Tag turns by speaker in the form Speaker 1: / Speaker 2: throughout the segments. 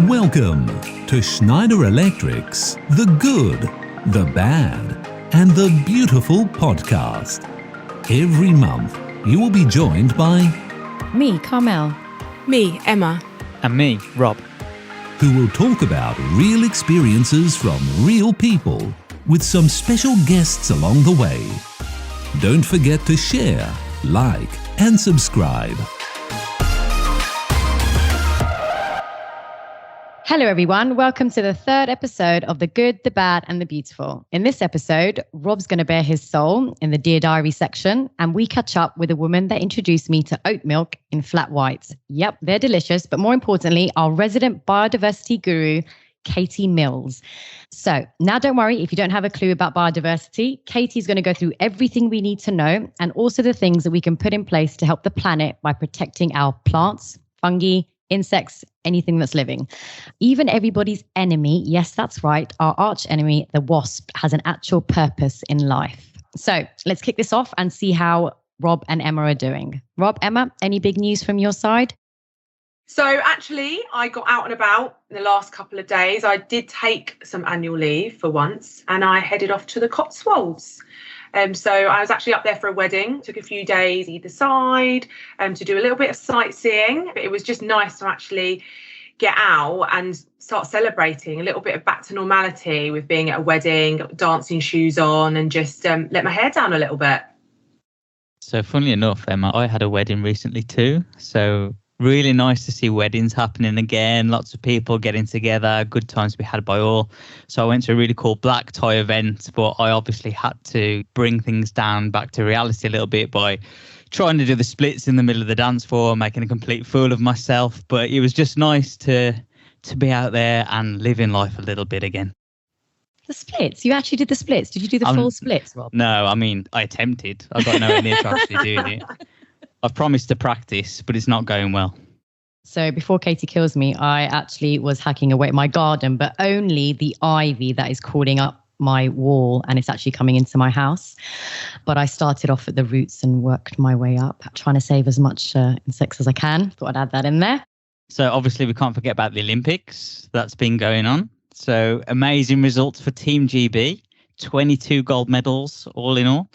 Speaker 1: Welcome to Schneider Electric's The Good, The Bad, and The Beautiful podcast. Every month, you will be joined by
Speaker 2: me, Carmel,
Speaker 3: me, Emma,
Speaker 4: and me, Rob,
Speaker 1: who will talk about real experiences from real people with some special guests along the way. Don't forget to share, like, and subscribe.
Speaker 2: Hello, everyone. Welcome to the third episode of The Good, The Bad, and The Beautiful. In this episode, Rob's going to bare his soul in the Dear Diary section, and we catch up with a woman that introduced me to oat milk in flat whites. Yep, they're delicious, but more importantly, our resident biodiversity guru, Katie Mills. So now don't worry if you don't have a clue about biodiversity. Katie's going to go through everything we need to know and also the things that we can put in place to help the planet by protecting our plants, fungi, insects, anything that's living. Even everybody's enemy, yes, that's right, our arch enemy, the wasp, has an actual purpose in life. So let's kick this off and see how Rob and Emma are doing. Rob, Emma, any big news from your side?
Speaker 3: So actually, I got out and about in the last couple of days. I did take some annual leave for once and I headed off to the Cotswolds. So I was actually up there for a wedding, took a few days either side to do a little bit of sightseeing. It was just nice to actually get out and start celebrating a little bit of back to normality with being at a wedding, got dancing shoes on and just let my hair down a little bit.
Speaker 4: So funnily enough, Emma, I had a wedding recently too. So really nice to see weddings happening again. Lots of people getting together, good times to be had by all. So I went to a really cool black tie event, but I obviously had to bring things down back to reality a little bit by trying to do the splits in the middle of the dance floor, making a complete fool of myself. But it was just nice to be out there and living life a little bit again.
Speaker 2: The splits? You actually did the splits? Did you do the full splits, Rob?
Speaker 4: No, I mean, I attempted. I got nowhere near to actually doing it. I've promised to practice, but it's not going well.
Speaker 2: So before Katie kills me, I actually was hacking away at my garden, but only the ivy that is crawling up my wall and it's actually coming into my house. But I started off at the roots and worked my way up, trying to save as much insects as I can. Thought I'd add that in there.
Speaker 4: So obviously we can't forget about the Olympics that's been going on. So amazing results for Team GB, 22 gold medals all in all.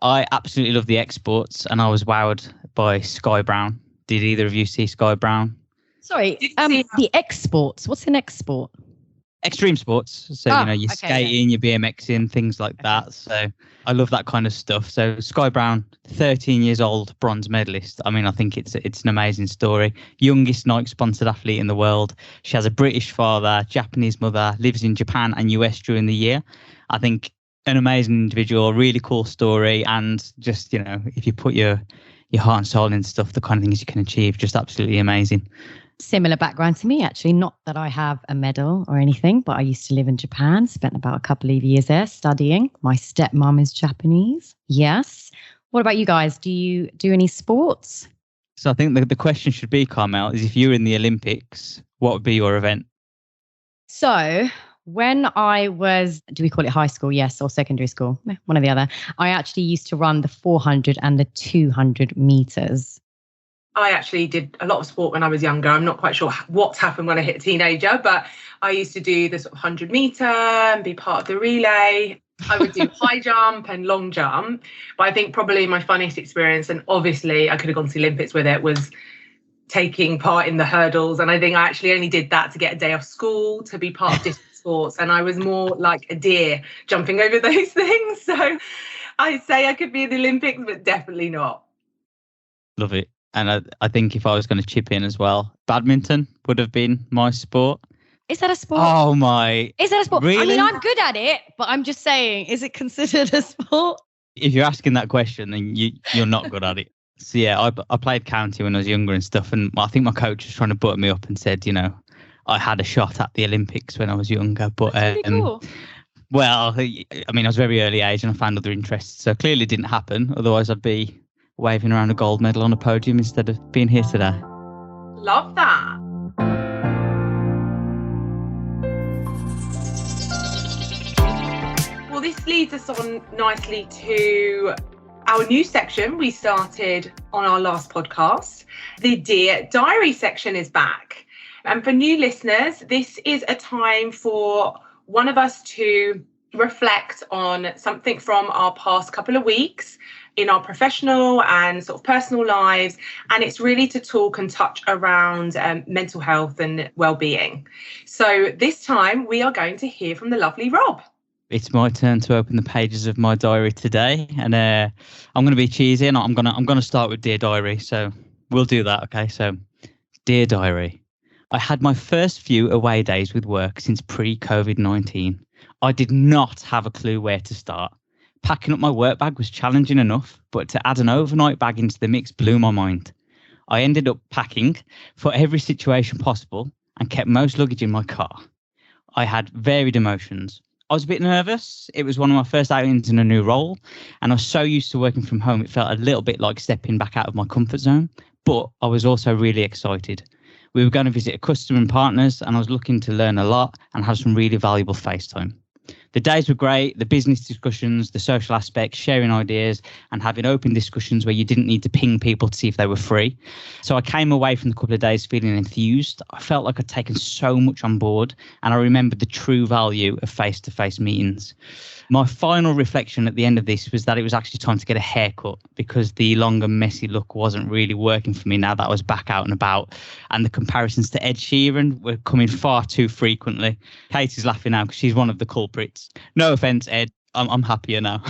Speaker 4: I absolutely love the exports and I was wowed by Sky Brown. Did either of you see Sky Brown?
Speaker 2: Sorry, the exports. What's an export?
Speaker 4: Extreme sports. So, your skating, your BMXing, things like that. So I love that kind of stuff. So Sky Brown, 13 years old, bronze medalist. I mean, I think it's an amazing story. Youngest Nike-sponsored athlete in the world. She has a British father, Japanese mother, lives in Japan and US during the year. I think an amazing individual, really cool story. And just, if you put your heart and soul into stuff, the kind of things you can achieve, just absolutely amazing.
Speaker 2: Similar background to me, actually. Not that I have a medal or anything, but I used to live in Japan, spent about a couple of years there studying. My stepmom is Japanese. Yes. What about you guys? Do you do any sports?
Speaker 4: So I think the question should be, Carmel, is if you were in the Olympics, what would be your event?
Speaker 2: So when I was, do we call it high school? Yes, or secondary school? One or the other. I actually used to run the 400 and the 200 meters.
Speaker 3: I actually did a lot of sport when I was younger. I'm not quite sure what's happened when I hit a teenager, but I used to do the sort of 100 meter and be part of the relay. I would do high jump and long jump. But I think probably my funniest experience, and obviously I could have gone to the Olympics with it, was taking part in the hurdles. And I think I actually only did that to get a day off school, to be part of distance sports. And I was more like a deer jumping over those things. So I'd say I could be in the Olympics, but definitely not.
Speaker 4: Love it. And I think if I was going to chip in as well, badminton would have been my sport.
Speaker 2: Is that a sport?
Speaker 4: Oh my.
Speaker 2: Is that a sport?
Speaker 4: Really?
Speaker 2: I mean, I'm good at it, but I'm just saying, is it considered a sport?
Speaker 4: If you're asking that question, then you're not good at it. So yeah, I played county when I was younger and stuff. And I think my coach was trying to butter me up and said, I had a shot at the Olympics when I was younger. But
Speaker 2: that's pretty cool.
Speaker 4: Well, I mean, I was very early age and I found other interests. So clearly it didn't happen. Otherwise, I'd be waving around a gold medal on a podium instead of being here today.
Speaker 3: Love that. Well, this leads us on nicely to our new section we started on our last podcast. The Dear Diary section is back. And for new listeners, this is a time for one of us to reflect on something from our past couple of weeks in our professional and sort of personal lives. And it's really to talk and touch around mental health and well-being. So this time we are going to hear from the lovely Rob.
Speaker 4: It's my turn to open the pages of my diary today, and I'm going to be cheesy, and I'm going to start with Dear Diary. So we'll do that, okay? So, Dear Diary, I had my first few away days with work since pre-COVID-19. I did not have a clue where to start. Packing up my work bag was challenging enough, but to add an overnight bag into the mix blew my mind. I ended up packing for every situation possible and kept most luggage in my car. I had varied emotions. I was a bit nervous. It was one of my first outings in a new role, and I was so used to working from home, it felt a little bit like stepping back out of my comfort zone, but I was also really excited. We were going to visit a customer and partners, and I was looking to learn a lot and have some really valuable face time. The days were great, the business discussions, the social aspects, sharing ideas and having open discussions where you didn't need to ping people to see if they were free. So I came away from the couple of days feeling enthused. I felt like I'd taken so much on board, and I remembered the true value of face-to-face meetings. My final reflection at the end of this was that it was actually time to get a haircut, because the long and messy look wasn't really working for me now that I was back out and about, and the comparisons to Ed Sheeran were coming far too frequently. Katie's laughing now because she's one of the culprits. No offence, Ed. I'm happier now.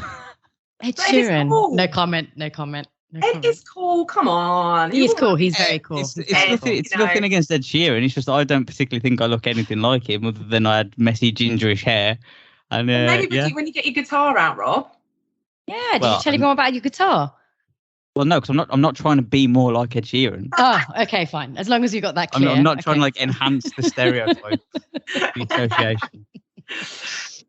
Speaker 2: Ed Sheeran. Cool. No comment.
Speaker 3: Ed is cool. Come on.
Speaker 2: He's cool. He's very cool.
Speaker 4: It's nothing against Ed Sheeran. It's just I don't particularly think I look anything like him, other than I had messy gingerish hair. And
Speaker 3: maybe when you get your guitar out, Rob.
Speaker 2: Yeah. Did you tell everyone about your guitar?
Speaker 4: Well, no, because I'm not trying to be more like Ed Sheeran.
Speaker 2: Oh, okay, fine. As long as you got that clear.
Speaker 4: I'm not trying to like enhance the stereotype, the association.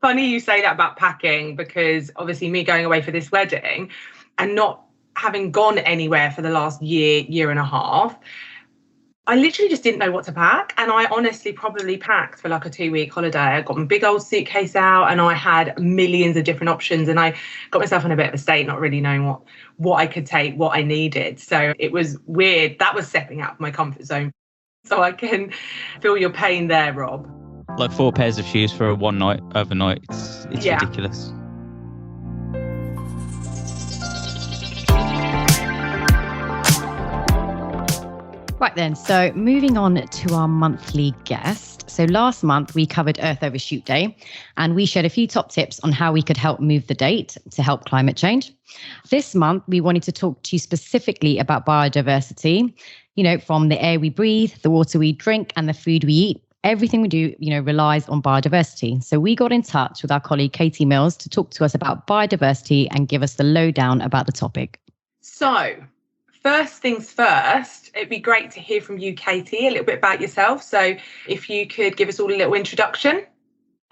Speaker 3: Funny you say that about packing, because obviously me going away for this wedding and not having gone anywhere for the last year and a half, I literally just didn't know what to pack. And I honestly probably packed for like a 2-week holiday. I got my big old suitcase out and I had millions of different options, and I got myself in a bit of a state, not really knowing what I could take, what I needed. So it was weird. That was stepping out of my comfort zone. So I can feel your pain there, Rob.
Speaker 4: Like 4 pairs of shoes for a one night overnight. It's ridiculous.
Speaker 2: Right then, so moving on to our monthly guest. So last month we covered Earth Overshoot Day, and we shared a few top tips on how we could help move the date to help climate change. This month we wanted to talk to you specifically about biodiversity, from the air we breathe, the water we drink, and the food we eat. Everything we do, relies on biodiversity. So we got in touch with our colleague Katie Mills to talk to us about biodiversity and give us the lowdown about the topic.
Speaker 3: So, first things first, it'd be great to hear from you, Katie, a little bit about yourself. So if you could give us all a little introduction.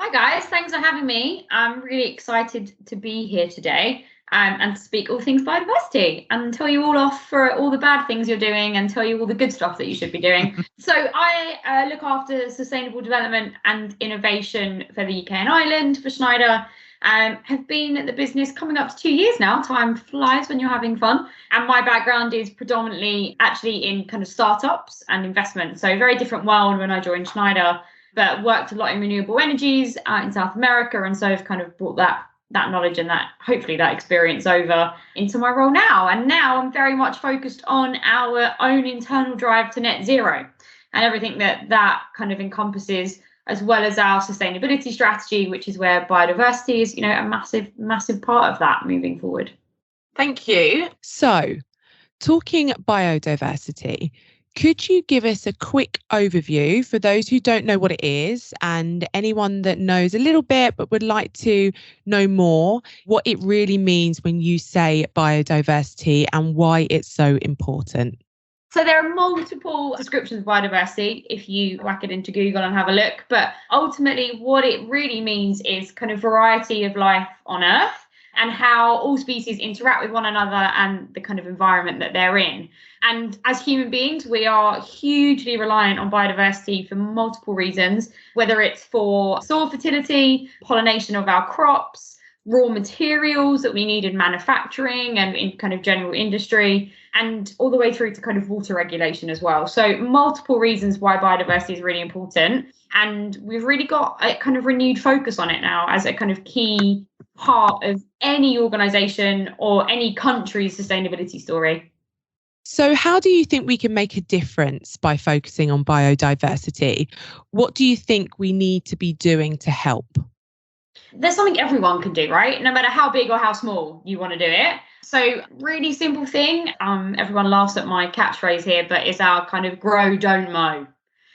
Speaker 5: Hi guys, thanks for having me. I'm really excited to be here today and to speak all things biodiversity and tell you all off for all the bad things you're doing and tell you all the good stuff that you should be doing. So I look after sustainable development and innovation for the UK and Ireland for Schneider. Have been at the business coming up to 2 years now. Time flies when you're having fun. And my background is predominantly actually in kind of startups and investment. So very different world when I joined Schneider, but worked a lot in renewable energies out in South America. And so I've kind of brought that knowledge and hopefully that experience over into my role now. And now I'm very much focused on our own internal drive to net zero and everything that kind of encompasses, as well as our sustainability strategy, which is where biodiversity is, a massive part of that moving forward.
Speaker 3: Thank you.
Speaker 6: So, talking biodiversity, could you give us a quick overview for those who don't know what it is, and anyone that knows a little bit but would like to know more, what it really means when you say biodiversity and why it's so important?
Speaker 5: So there are multiple descriptions of biodiversity if you whack it into Google and have a look. But ultimately, what it really means is kind of variety of life on Earth and how all species interact with one another and the kind of environment that they're in. And as human beings, we are hugely reliant on biodiversity for multiple reasons, whether it's for soil fertility, pollination of our crops, raw materials that we need in manufacturing and in kind of general industry, and all the way through to kind of water regulation as well. So multiple reasons why biodiversity is really important. And we've really got a kind of renewed focus on it now as a kind of key part of any organization or any country's sustainability story.
Speaker 6: So how do you think we can make a difference by focusing on biodiversity? What do you think we need to be doing to help?
Speaker 5: There's something everyone can do, right? No matter how big or how small you want to do it. So really simple thing, everyone laughs at my catchphrase here, but it's our kind of grow, don't mow.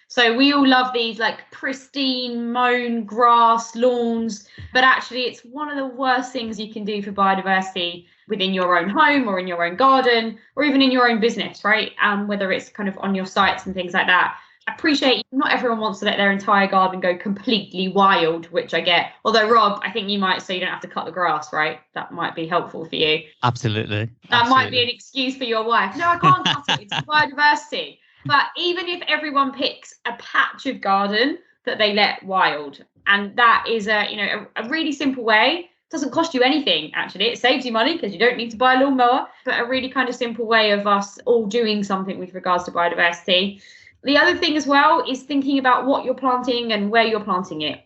Speaker 5: So we all love these like pristine mown grass lawns, but actually it's one of the worst things you can do for biodiversity within your own home or in your own garden or even in your own business, right? Whether it's kind of on your sites and things like that. I appreciate not everyone wants to let their entire garden go completely wild, which I get. Although, Rob, I think you might say you don't have to cut the grass, right? That might be helpful for you.
Speaker 4: Absolutely.
Speaker 5: That might be an excuse for your wife. No, I can't cut it. It's biodiversity. But even if everyone picks a patch of garden that they let wild, and that is a really simple way, doesn't cost you anything, actually. It saves you money because you don't need to buy a lawnmower, but a really kind of simple way of us all doing something with regards to biodiversity. The other thing as well is thinking about what you're planting and where you're planting it.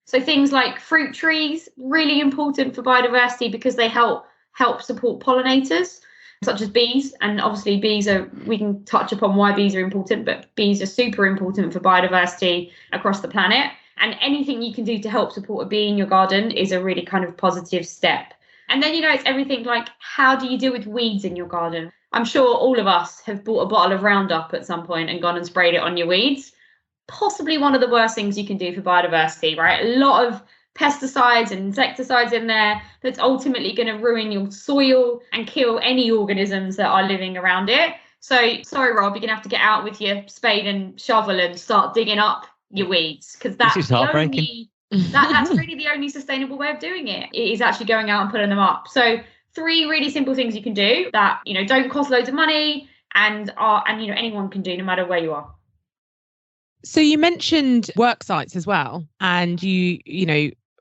Speaker 5: So things like fruit trees, really important for biodiversity because they help support pollinators, such as bees. And obviously we can touch upon why bees are important, but bees are super important for biodiversity across the planet. And anything you can do to help support a bee in your garden is a really kind of positive step. And then, it's everything like, how do you deal with weeds in your garden? I'm sure all of us have bought a bottle of Roundup at some point and gone and sprayed it on your weeds. Possibly one of the worst things you can do for biodiversity, right? A lot of pesticides and insecticides in there that's ultimately going to ruin your soil and kill any organisms that are living around it. So, sorry, Rob, you're going to have to get out with your spade and shovel and start digging up your weeds, because that's that's really the only sustainable way of doing it. It is actually going out and putting them up. So 3 really simple things you can do that don't cost loads of money and anyone can do no matter where you are.
Speaker 6: So you mentioned work sites as well, and you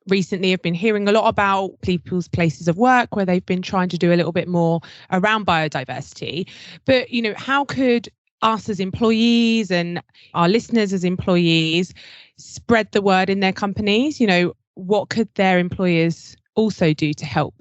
Speaker 6: recently have been hearing a lot about people's places of work where they've been trying to do a little bit more around biodiversity. But how could us as employees and our listeners as employees spread the word in their companies? What could their employers also do to help?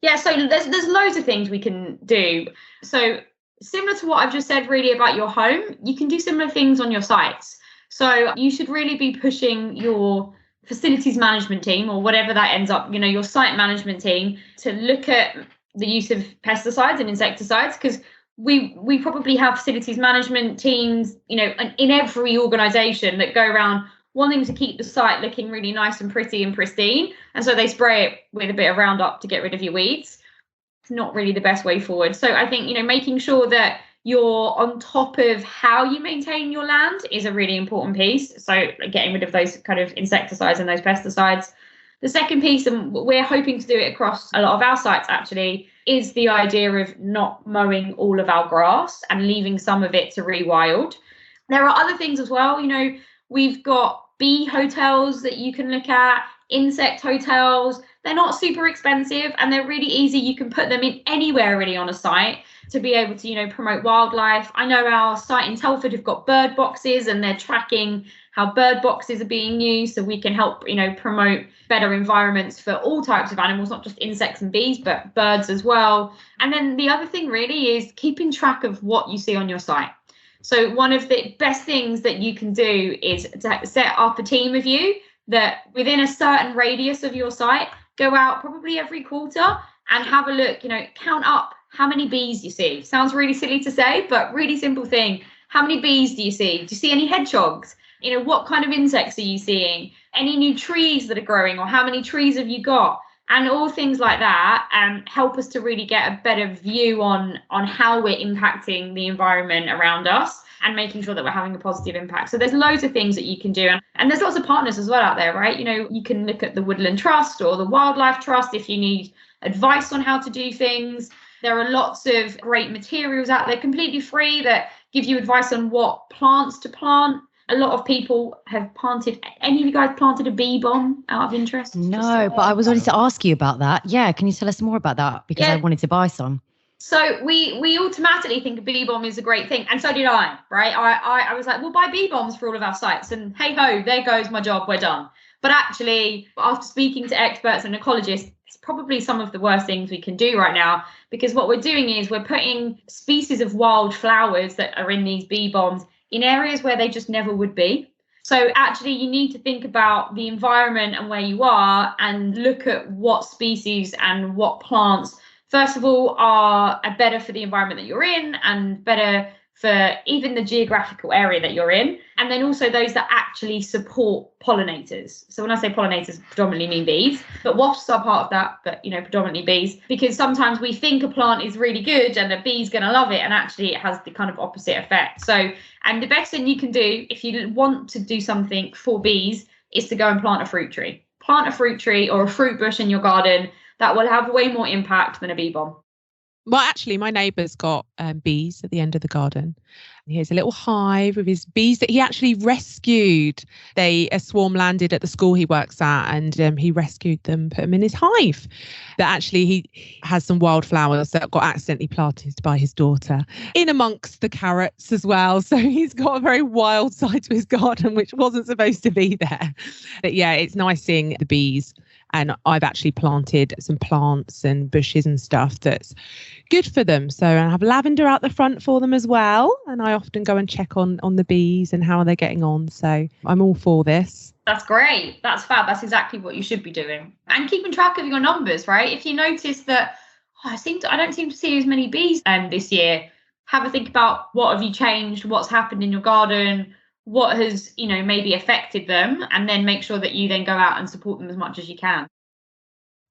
Speaker 5: Yeah, so there's loads of things we can do. So similar to what I've just said really about your home, you can do similar things on your sites. So you should really be pushing your facilities management team, or whatever that ends up, your site management team, to look at the use of pesticides and insecticides, because we probably have facilities management teams, in every organization that go around wanting to keep the site looking really nice and pretty and pristine. And so they spray it with a bit of Roundup to get rid of your weeds. It's not really the best way forward. So I think, making sure that you're on top of how you maintain your land is a really important piece. So getting rid of those kind of insecticides and those pesticides. The second piece, and we're hoping to do it across a lot of our sites actually, is the idea of not mowing all of our grass and leaving some of it to rewild. There are other things as well. We've got bee hotels that you can look at, insect hotels. They're not super expensive and they're really easy. You can put them in anywhere really on a site to be able to, promote wildlife. I know our site in Telford have got bird boxes and they're tracking how bird boxes are being used, so we can help, promote better environments for all types of animals, not just insects and bees, but birds as well. And then the other thing really is keeping track of what you see on your site. So one of the best things that you can do is to set up a team of you that within a certain radius of your site, go out probably every quarter and have a look, count up how many bees you see. Sounds really silly to say, but really simple thing. How many bees do you see? Do you see any hedgehogs? What kind of insects are you seeing? Any new trees that are growing, or how many trees have you got? And all things like that help us to really get a better view on how we're impacting the environment around us and making sure that we're having a positive impact. So there's loads of things that you can do. And there's lots of partners as well out there, right? You can look at the Woodland Trust or the Wildlife Trust if you need advice on how to do things. There are lots of great materials out there completely free that give you advice on what plants to plant. A lot of people have planted. Any of you guys planted a bee bomb out of interest?
Speaker 2: No, but I was wanting to ask you about that. Yeah, can you tell us more about that? Because I wanted to buy some.
Speaker 5: So we automatically think a bee bomb is a great thing, and so did I, right? I was like, we'll buy bee bombs for all of our sites, and hey ho, there goes my job, we're done. But actually, after speaking to experts and ecologists, it's probably some of the worst things we can do right now, because what we're doing is we're putting species of wild flowers that are in these bee bombs in areas where they just never would be. So actually, you need to think about the environment and where you are and look at what species and what plants, first of all, are better for the environment that you're in and better for even the geographical area that you're in. And then also those that actually support pollinators. So when I say pollinators, predominantly mean bees, but wasps are part of that, but predominantly bees, because sometimes we think a plant is really good and a bee's going to love it, and actually it has the kind of opposite effect. So, and the best thing you can do if you want to do something for bees is to go and plant a fruit tree. Plant a fruit tree or a fruit bush in your garden. That will have way more impact than a bee bomb.
Speaker 6: Well, actually, my neighbour's got bees at the end of the garden. He has a little hive with his bees that he actually rescued. A swarm landed at the school he works at, and he rescued them, put them in his hive. That actually he has some wildflowers that got accidentally planted by his daughter in amongst the carrots as well. So he's got a very wild side to his garden, which wasn't supposed to be there. But yeah, it's nice seeing the bees. And I've actually planted some plants and bushes and stuff that's good for them. So I have lavender out the front for them as well. And I often go and check on the bees and how they're getting on. So I'm all for this.
Speaker 5: That's great. That's fab. That's exactly what you should be doing. And keeping track of your numbers, right? If you notice that I don't seem to see as many bees this year, have a think about what have you changed, what's happened in your garden, what has, maybe affected them, and then make sure that you then go out and support them as much as you can.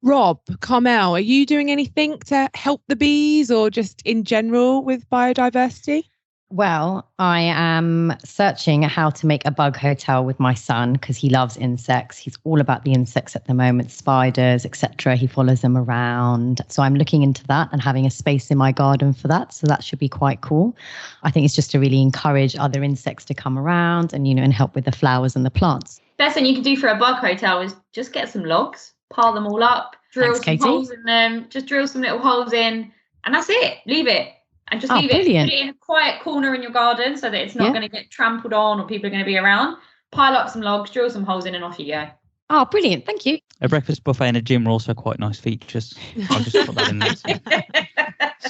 Speaker 6: Rob, Carmel, are you doing anything to help the bees or just in general with biodiversity?
Speaker 2: Well, I am searching how to make a bug hotel with my son because he loves insects. He's all about the insects at the moment, spiders, etc. He follows them around. So I'm looking into that and having a space in my garden for that. So that should be quite cool. I think it's just to really encourage other insects to come around and, and help with the flowers and the plants.
Speaker 5: Best thing you can do for a bug hotel is just get some logs, pile them all up, drill some holes in them, just drill some little holes in, and that's it. Leave it. And just leave
Speaker 2: brilliant.
Speaker 5: Put it in a quiet corner in your garden so that it's not going to get trampled on or people are going to be around. Pile up some logs, drill some holes in, and off you go.
Speaker 2: Oh, brilliant. Thank you.
Speaker 4: A breakfast buffet and a gym are also quite nice features. I'll just put that in there.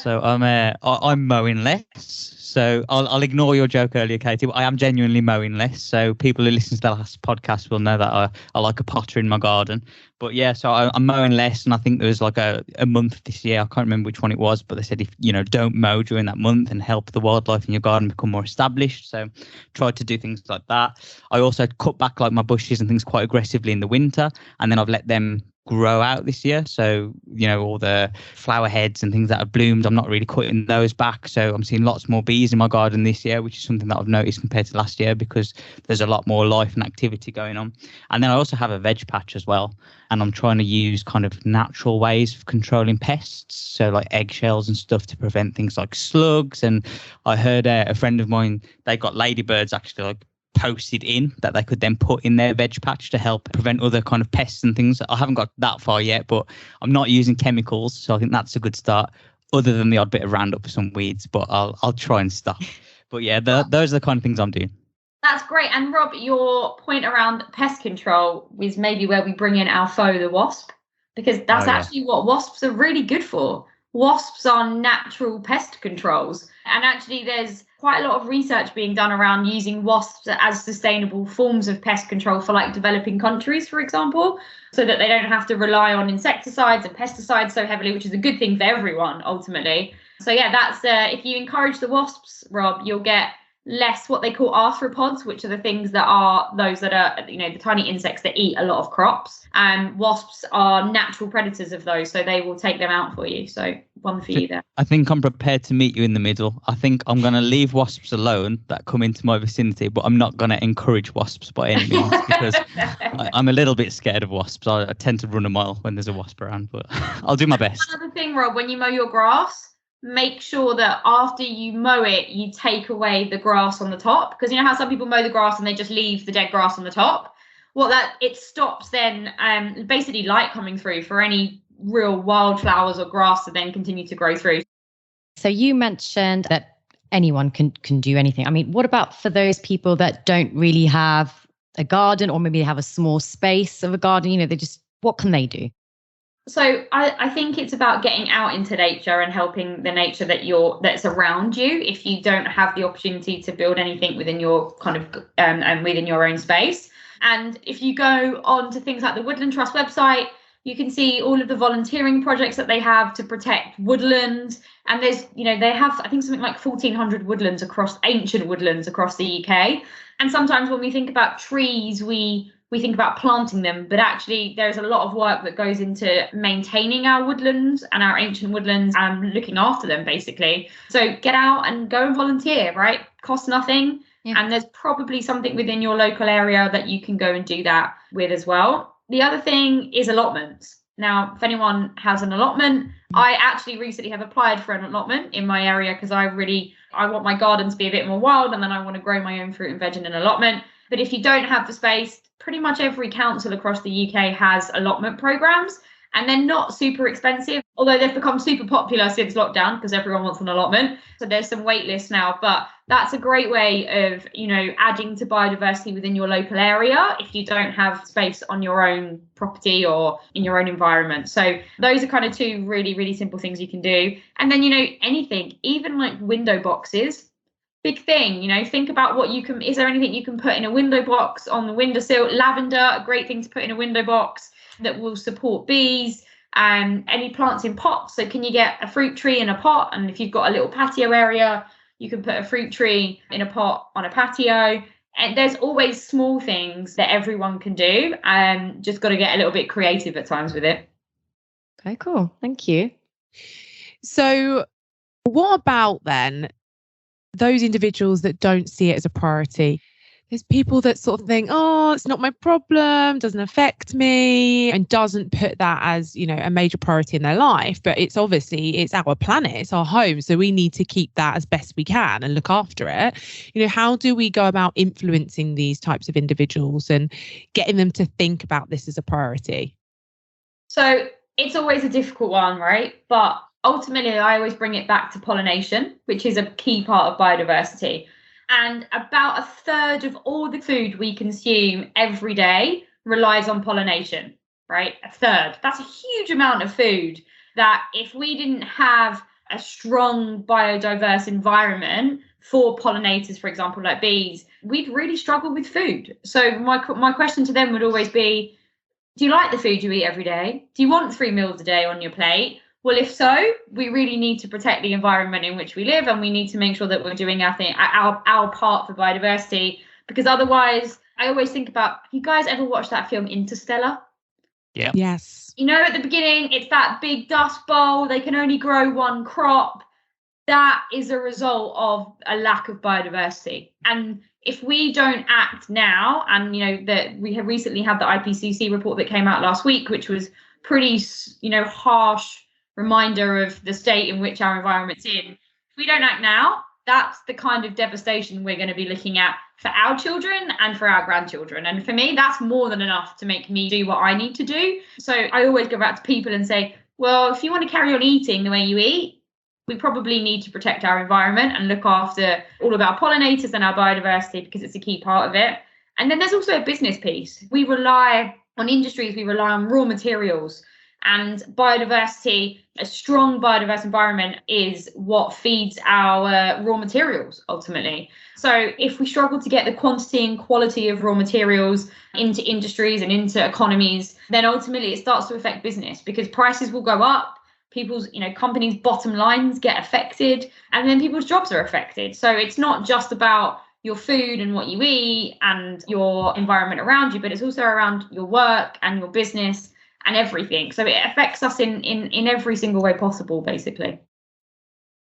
Speaker 4: So I'm mowing less. So I'll ignore your joke earlier, Katie, but I am genuinely mowing less. So people who listen to the last podcast will know that I like a potter in my garden. But yeah, so I'm mowing less. And I think there was like a month this year. I can't remember which one it was, but they said, if don't mow during that month and help the wildlife in your garden become more established. So tried to do things like that. I also cut back like my bushes and things quite aggressively in the winter. And then I've let them grow out this year. So, all the flower heads and things that have bloomed, I'm not really cutting those back. So I'm seeing lots more bees in my garden this year, which is something that I've noticed compared to last year because there's a lot more life and activity going on. And then I also have a veg patch as well. And I'm trying to use kind of natural ways of controlling pests. So like eggshells and stuff to prevent things like slugs. And I heard a friend of mine, they got ladybirds actually posted in that they could then put in their veg patch to help prevent other kind of pests and things. I haven't got that far yet, but I'm not using chemicals, so I think that's a good start, other than the odd bit of Roundup for some weeds, but I'll try and stop. But yeah, those are the kind of things I'm doing.
Speaker 5: That's great. And Rob, your point around pest control is maybe where we bring in our foe, the wasp, because that's actually what wasps are really good for. Wasps are natural pest controls. And actually, there's quite a lot of research being done around using wasps as sustainable forms of pest control for like developing countries, for example, so that they don't have to rely on insecticides and pesticides so heavily, which is a good thing for everyone, ultimately. So yeah, that's if you encourage the wasps, Rob, you'll get less what they call arthropods, which are the things that are those that are, the tiny insects that eat a lot of crops. And wasps are natural predators of those, so they will take them out for you. So one for you there.
Speaker 4: I think I'm prepared to meet you in the middle. I think I'm going to leave wasps alone that come into my vicinity, but I'm not going to encourage wasps by any means because I'm a little bit scared of wasps. I tend to run a mile when there's a wasp around, but I'll do my best.
Speaker 5: Another thing, Rob, when you mow your grass, make sure that after you mow it, you take away the grass on the top. Because you know how some people mow the grass and they just leave the dead grass on the top? Well, it stops then basically light coming through for any real wildflowers or grass to then continue to grow through.
Speaker 2: So you mentioned that anyone can do anything. I mean, what about for those people that don't really have a garden, or maybe they have a small space of a garden? You know, what can they do?
Speaker 5: So I think it's about getting out into nature and helping the nature that's around you. If you don't have the opportunity to build anything within your kind of and within your own space, and if you go on to things like the Woodland Trust website, you can see all of the volunteering projects that they have to protect woodland. And there's, they have, I think, something like 1,400 ancient woodlands across the UK. And sometimes when we think about trees, we think about planting them, but actually there's a lot of work that goes into maintaining our woodlands and our ancient woodlands and looking after them, basically. So get out and go and volunteer, right? Cost nothing. Yeah. And there's probably something within your local area that you can go and do that with as well. The other thing is allotments. Now, if anyone has an allotment, I actually recently have applied for an allotment in my area because I want my garden to be a bit more wild, and then I want to grow my own fruit and veg in an allotment. But if you don't have the space, pretty much every council across the UK has allotment programs, and they're not super expensive, although they've become super popular since lockdown because everyone wants an allotment. So there's some wait lists now, but that's a great way of, adding to biodiversity within your local area if you don't have space on your own property or in your own environment. So those are kind of two really, really simple things you can do. And then, anything, even like window boxes. Big thing, think about is there anything you can put in a window box on the windowsill? Lavender, a great thing to put in a window box that will support bees. Any plants in pots. So can you get a fruit tree in a pot? And if you've got a little patio area, you can put a fruit tree in a pot on a patio. And there's always small things that everyone can do. Just got to get a little bit creative at times with it.
Speaker 2: Okay, cool. Thank you.
Speaker 6: So what about then those individuals that don't see it as a priority? There's people that sort of think, oh, it's not my problem, doesn't affect me, and doesn't put that as, a major priority in their life. But it's our planet, it's our home. So we need to keep that as best we can and look after it. How do we go about influencing these types of individuals and getting them to think about this as a priority?
Speaker 5: So it's always a difficult one, right? But ultimately, I always bring it back to pollination, which is a key part of biodiversity. And about a third of all the food we consume every day relies on pollination, right? A third. That's a huge amount of food that if we didn't have a strong biodiverse environment for pollinators, for example, like bees, we'd really struggle with food. So my question to them would always be, do you like the food you eat every day? Do you want 3 meals a day on your plate? Well, if so, we really need to protect the environment in which we live, and we need to make sure that we're doing our part for biodiversity, because otherwise, I always think about, have you guys ever watched that film Interstellar?
Speaker 4: Yeah.
Speaker 6: Yes.
Speaker 5: At the beginning, it's that big dust bowl. They can only grow one crop. That is a result of a lack of biodiversity. And if we don't act now, and, that we have recently had the IPCC report that came out last week, which was pretty, harsh reminder of the state in which our environment's in. If we don't act now, that's the kind of devastation we're going to be looking at for our children and for our grandchildren. And for me, that's more than enough to make me do what I need to do. So I always go back to people and say, well, if you want to carry on eating the way you eat, we probably need to protect our environment and look after all of our pollinators and our biodiversity, because it's a key part of it. And then there's also a business piece. We rely on industries, we rely on raw materials. And biodiversity, a strong biodiverse environment, is what feeds our raw materials ultimately. So if we struggle to get the quantity and quality of raw materials into industries and into economies, then ultimately it starts to affect business, because prices will go up, people's, companies' bottom lines get affected, and then people's jobs are affected. So it's not just about your food and what you eat and your environment around you, but it's also around your work and your business and everything. So it affects us in every single way possible, basically.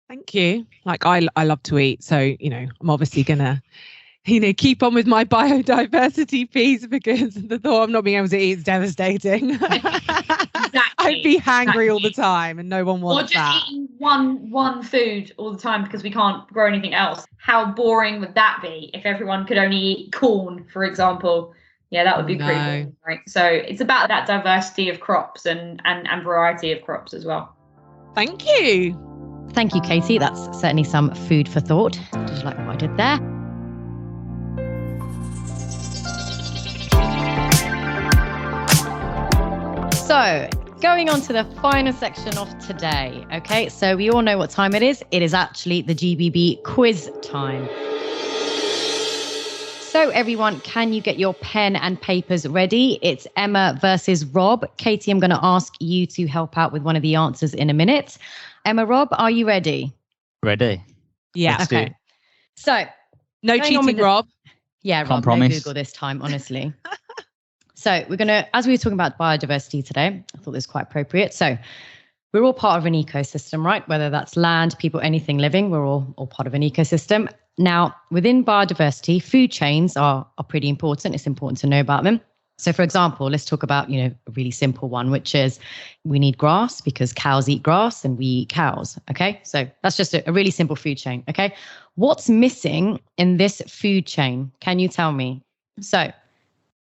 Speaker 6: Thank you. Like I love to eat, so I'm obviously gonna keep on with my biodiversity piece because the thought of not being able to eat is devastating.
Speaker 5: Exactly.
Speaker 6: I'd be hangry all the time and no one wants that.
Speaker 5: Or just eating one food all the time because we can't grow anything else. How boring would that be if everyone could only eat corn, for example? Yeah, that would be pretty boring, right? So it's about that diversity of crops and variety of crops as well.
Speaker 6: Thank you.
Speaker 2: Thank you, Katie. That's certainly some food for thought. Did you like what I did there? So, going on to the final section of today. Okay, so we all know what time it is. It is actually the GBB quiz time. So everyone, can you get your pen and papers ready? It's Emma versus Rob. Katie, I'm going to ask you to help out with one of the answers in a minute. Emma, Rob, are you ready?
Speaker 4: Ready.
Speaker 6: Yeah.
Speaker 4: Let's do it.
Speaker 2: So,
Speaker 6: no cheating, Rob.
Speaker 2: Yeah,
Speaker 4: Can't
Speaker 2: Rob,
Speaker 4: promise.
Speaker 2: no Google this time, honestly. So we're going to, as we were talking about biodiversity today, I thought this was quite appropriate. So we're all part of an ecosystem, right? Whether that's land, people, anything living, we're all part of an ecosystem. Now, within biodiversity, food chains are pretty important. It's important to know about them. So, for example, let's talk about, a really simple one, which is we need grass because cows eat grass and we eat cows. Okay, so that's just a really simple food chain. Okay, what's missing in this food chain? Can you tell me? So,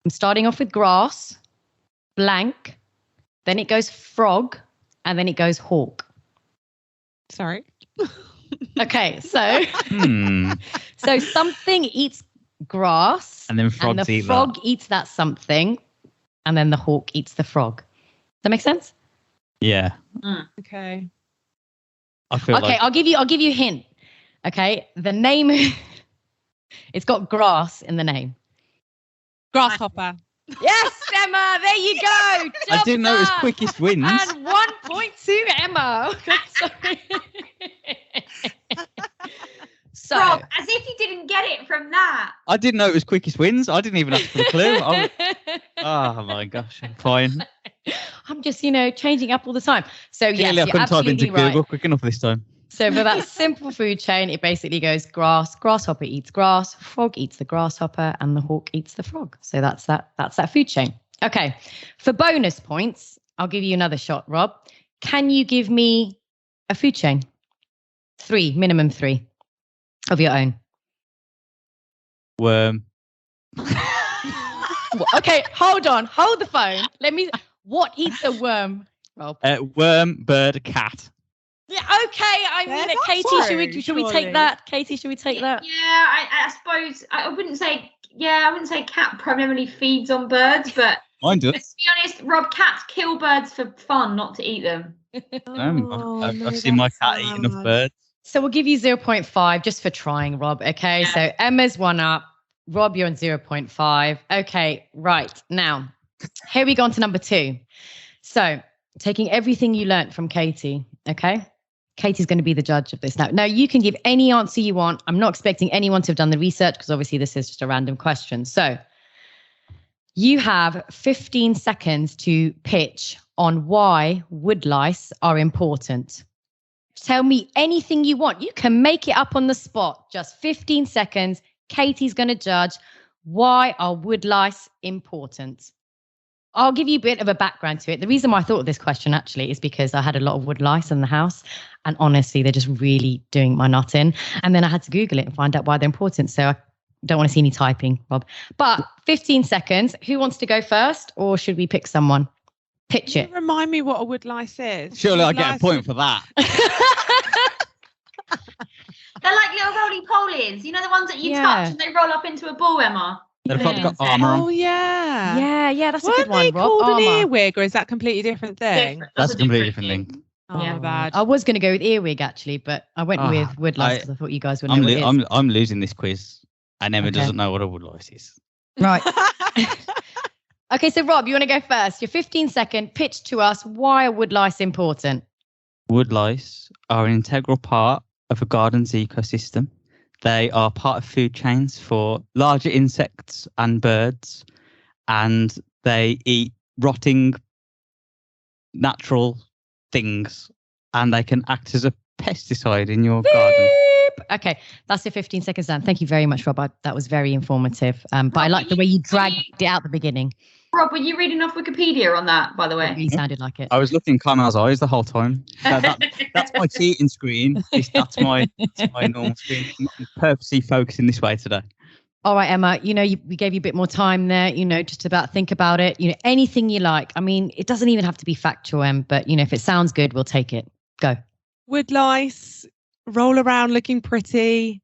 Speaker 2: I'm starting off with grass, blank, then it goes frog, and then it goes hawk.
Speaker 6: Sorry.
Speaker 2: Okay, so so something eats grass,
Speaker 4: and then frogs
Speaker 2: the frog eats that something, and then the hawk eats the frog. Does that make sense?
Speaker 4: Yeah.
Speaker 6: Okay.
Speaker 4: I feel
Speaker 2: okay, I'll give you a hint. Okay, the name it's got grass in the name.
Speaker 6: Grasshopper.
Speaker 2: Yes, Emma, there you go.
Speaker 4: I didn't know it was quickest wins.
Speaker 2: And 1 point to Emma. Sorry. So,
Speaker 5: Rob, as if you didn't get it from that.
Speaker 4: I didn't know it was quickest wins. I didn't even ask for a clue. Oh my gosh, I'm fine.
Speaker 2: I'm just, changing up all the time. So yes,
Speaker 4: Clearly, I couldn't type into
Speaker 2: right.
Speaker 4: Google quick enough this time.
Speaker 2: So for that simple food chain, it basically goes grass, grasshopper eats grass, frog eats the grasshopper, and the hawk eats the frog. So that's that food chain. Okay. For bonus points, I'll give you another shot, Rob. Can you give me a food chain? 3, minimum 3 of your own.
Speaker 4: Worm.
Speaker 2: Okay, hold on. Hold the phone. What eats a worm, Rob?
Speaker 4: Worm, bird, cat.
Speaker 2: Yeah, okay. I mean, Katie, should we take that? Katie, should we take that?
Speaker 5: Yeah, I suppose I wouldn't say cat primarily feeds on birds, but
Speaker 4: Mine does.
Speaker 5: let's be honest, Rob, cats kill birds for fun, not to eat them.
Speaker 4: I've seen my cat eat enough birds.
Speaker 2: So we'll give you 0.5 just for trying, Rob. Okay,
Speaker 5: Yeah.
Speaker 2: So Emma's 1 up. Rob, you're on 0.5. Okay, right. Now, here we go on to number 2. So taking everything you learnt from Katie, okay? Katie's going to be the judge of this now. Now, you can give any answer you want. I'm not expecting anyone to have done the research because obviously this is just a random question. So you have 15 seconds to pitch on why woodlice are important. Tell me anything you want. You can make it up on the spot. Just 15 seconds. Katie's going to judge. Why are woodlice important? I'll give you a bit of a background to it. The reason why I thought of this question actually is because I had a lot of woodlice in the house. And honestly, they're just really doing my nut in. And then I had to Google it and find out why they're important. So I don't want to see any typing, Rob. But 15 seconds. Who wants to go first? Or should we pick someone? Pitch it.
Speaker 6: Remind me what a woodlice is.
Speaker 4: Surely I get a point for that.
Speaker 5: They're like little roly-polies. You know the ones that you touch and they roll up into a ball, Emma?
Speaker 4: They've probably got armour on.
Speaker 6: Oh, yeah.
Speaker 2: Yeah, that's a
Speaker 6: Weren't
Speaker 2: good one,
Speaker 6: they
Speaker 2: Rob.
Speaker 6: called an
Speaker 2: Armour.
Speaker 6: earwig, or is that a completely different thing?
Speaker 4: That's a completely different thing.
Speaker 6: Oh,
Speaker 5: Yeah.
Speaker 6: my bad.
Speaker 2: I was going to go with earwig actually, but I went with woodlice because I thought you guys would know what it is.
Speaker 4: I'm losing this quiz, and Emma
Speaker 2: Okay.
Speaker 4: doesn't know what a woodlice is.
Speaker 2: Right. Okay, so Rob, you want to go first? Your 15-second pitch to us. Why are woodlice important?
Speaker 4: Woodlice are an integral part of a garden's ecosystem. They are part of food chains for larger insects and birds, and they eat rotting natural things, and they can act as a pesticide in your garden.
Speaker 2: Okay, that's your 15 seconds down. Thank you very much, Rob. That was very informative. But I like the way you dragged it out at the beginning.
Speaker 5: Rob, were you reading off Wikipedia on that, by the way?
Speaker 2: It really sounded like it.
Speaker 4: I was looking in Carmel's eyes the whole time. So that's my cheating screen. That's my normal screen. I'm purposely focusing this way today.
Speaker 2: All right, Emma, we gave you a bit more time there, just about think about it. Anything you like. I mean, it doesn't even have to be factual, Em, but, if it sounds good, we'll take it. Go.
Speaker 6: Wood lice, roll around looking pretty.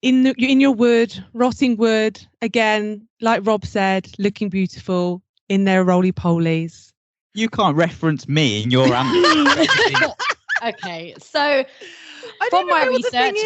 Speaker 6: In your wood, rotting wood, again, like Rob said, looking beautiful in their roly-polies.
Speaker 4: You can't reference me in your answer.
Speaker 2: Okay, so from my research,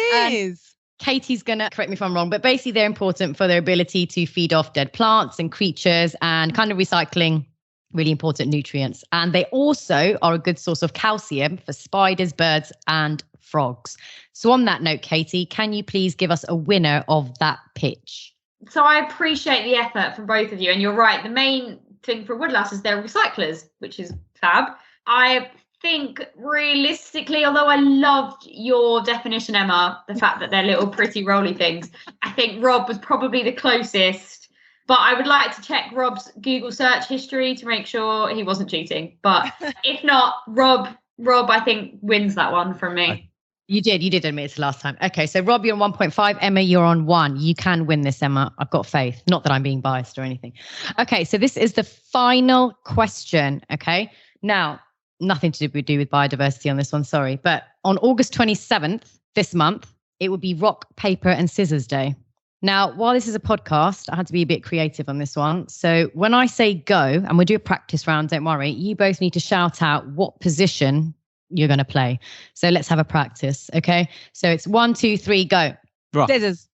Speaker 2: Katie's going to correct me if I'm wrong, but basically they're important for their ability to feed off dead plants and creatures and kind of recycling really important nutrients. And they also are a good source of calcium for spiders, birds, and frogs. So on that note, Katie, can you please give us a winner of that pitch?
Speaker 5: So I appreciate the effort from both of you. And you're right. The main thing for woodlouse is they're recyclers, which is fab. I think realistically, although I loved your definition, Emma, the fact that they're little pretty roly things, I think Rob was probably the closest. But I would like to check Rob's Google search history to make sure he wasn't cheating. But if not, Rob, I think wins that one from me.
Speaker 2: You did admit it last time. Okay, so Rob, you're on 1.5. Emma, you're on 1. You can win this, Emma. I've got faith. Not that I'm being biased or anything. Okay, so this is the final question. Okay, now, nothing to do with biodiversity on this one, sorry. But on August 27th, this month, it will be Rock, Paper and Scissors Day. Now, while this is a podcast, I had to be a bit creative on this one. So when I say go, and we'll do a practice round, don't worry, you both need to shout out what position you're going to play. So let's have a practice, okay? So it's 1, 2, 3, go.
Speaker 4: Rock.
Speaker 6: Scissors.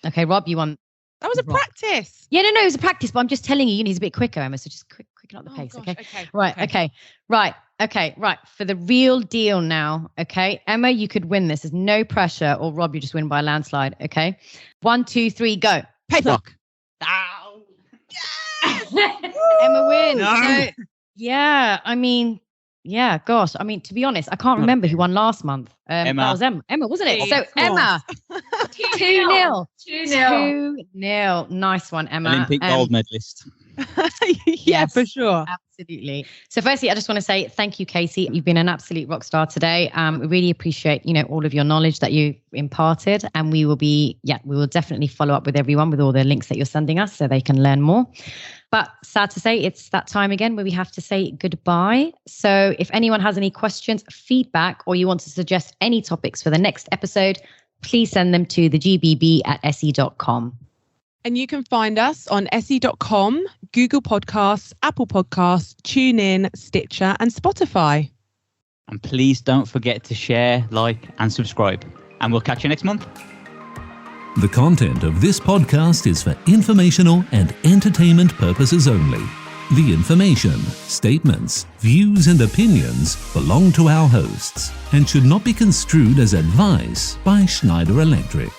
Speaker 2: Okay, Rob, you won.
Speaker 6: That was a practice.
Speaker 2: Yeah, no, it was a practice, but I'm just telling you, he's a bit quicker, Emma, so just quicken up the pace,
Speaker 6: gosh,
Speaker 2: okay? Right, okay. Right. For the real deal now, okay? Emma, you could win this. There's no pressure, or Rob, you just win by a landslide, okay? 1, 2, 3, go.
Speaker 6: Paper.
Speaker 4: Rock.
Speaker 2: Ow. Yes! Emma wins.
Speaker 4: No.
Speaker 2: So, yeah, gosh. I mean, to be honest, I can't remember who won last month.
Speaker 4: Emma.
Speaker 2: That was Emma, wasn't it? So,
Speaker 6: Of
Speaker 2: Emma, 2-0.
Speaker 5: 2-0.
Speaker 2: 2-0. Nice one, Emma.
Speaker 4: Olympic gold medalist.
Speaker 6: Yeah, for sure.
Speaker 2: Absolutely. So firstly, I just want to say thank you, Katie. You've been an absolute rock star today. We really appreciate, all of your knowledge that you imparted. And we will definitely follow up with everyone with all the links that you're sending us so they can learn more. But sad to say, it's that time again where we have to say goodbye. So if anyone has any questions, feedback, or you want to suggest any topics for the next episode, please send them to thegbb@se.com.
Speaker 6: And you can find us on se.com, Google Podcasts, Apple Podcasts, TuneIn, Stitcher and Spotify.
Speaker 4: And please don't forget to share, like and subscribe. And we'll catch you next month.
Speaker 1: The content of this podcast is for informational and entertainment purposes only. The information, statements, views and opinions belong to our hosts and should not be construed as advice by Schneider Electric.